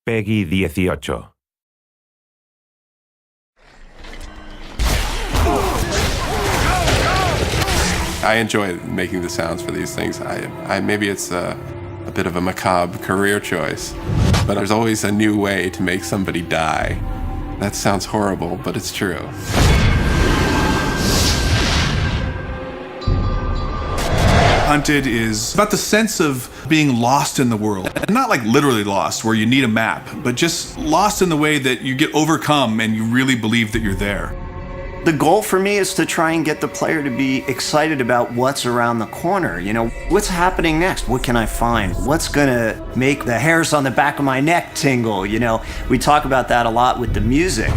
Peggy 18. I enjoy making the sounds for these things. Maybe it's a bit of a macabre career choice, but there's always a new way to make somebody die. That sounds horrible, but it's true. Hunted is about the sense of being lost in the world. And not like literally lost, where you need a map, but just lost in the way that you get overcome and you really believe that you're there. The goal for me is to try and get the player to be excited about what's around the corner. You know, what's happening next? What can I find? What's gonna make the hairs on the back of my neck tingle? You know, we talk about that a lot with the music.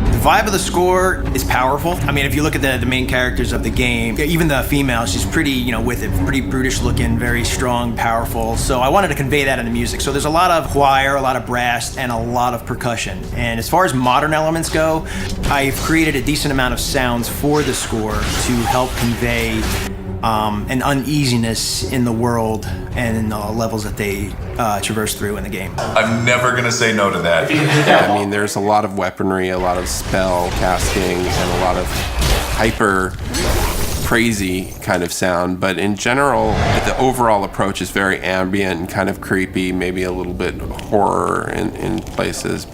The vibe of the score is powerful. I mean, if you look at the main characters of the game, even the female, she's pretty, you know, with it, pretty brutish looking, very strong, powerful. So I wanted to convey that in the music. So there's a lot of choir, a lot of brass, and a lot of percussion. And as far as modern elements go, I've created a decent amount of sounds for the score to help convey an uneasiness in the world and in the levels that they traverse through in the game. I'm never gonna say no to that. I mean, there's a lot of weaponry, a lot of spell casting, and a lot of hyper crazy kind of sound, but in general, the overall approach is very ambient and kind of creepy, maybe a little bit horror in places.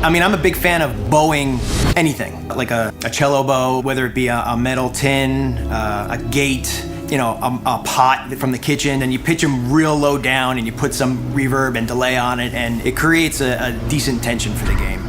I mean, I'm a big fan of bowing anything, like a cello bow, whether it be a metal tin, a gate, you know, a pot from the kitchen, and you pitch them real low down and you put some reverb and delay on it, and it creates a decent tension for the game.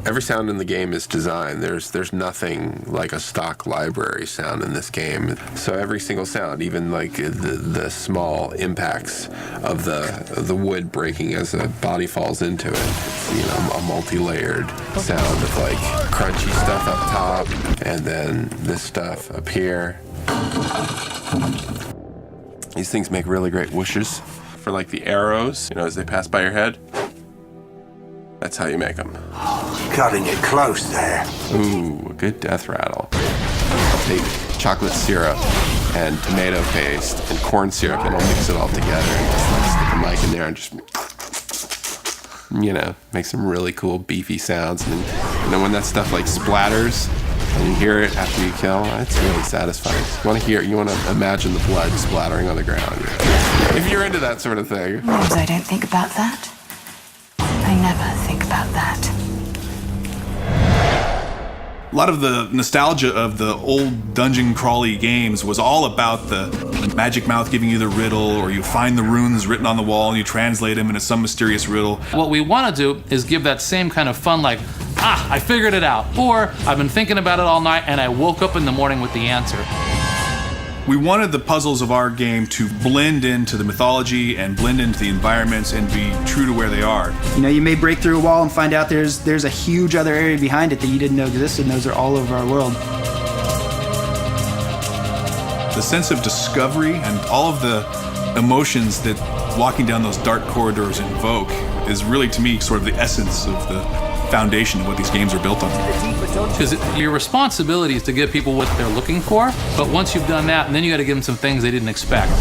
Every sound in the game is designed. There's nothing like a stock library sound in this game. So every single sound, even like the small impacts of the wood breaking as a body falls into it, it's, you know, a multi-layered sound of like crunchy stuff up top and then this stuff up here. These things make really great whooshes for like the arrows, you know, as they pass by your head. That's how you make them. Cutting it close there. Ooh, a good death rattle. Take chocolate syrup and tomato paste and corn syrup and I'll mix it all together and just like stick a mic in there and just, you know, make some really cool beefy sounds. And then when that stuff like splatters and you hear it after you kill, it's really satisfying. You want to imagine the blood splattering on the ground. If you're into that sort of thing. I don't think about that. I never think about that. A lot of the nostalgia of the old dungeon crawly games was all about the magic mouth giving you the riddle, or you find the runes written on the wall and you translate them into some mysterious riddle. What we want to do is give that same kind of fun, like, I figured it out, or I've been thinking about it all night and I woke up in the morning with the answer. We wanted the puzzles of our game to blend into the mythology and blend into the environments and be true to where they are. You know, you may break through a wall and find out there's a huge other area behind it that you didn't know existed, and those are all over our world. The sense of discovery and all of the emotions that walking down those dark corridors invoke is really, to me, sort of the essence of the foundation of what these games are built on. Because your responsibility is to give people what they're looking for, but once you've done that, then you got to give them some things they didn't expect.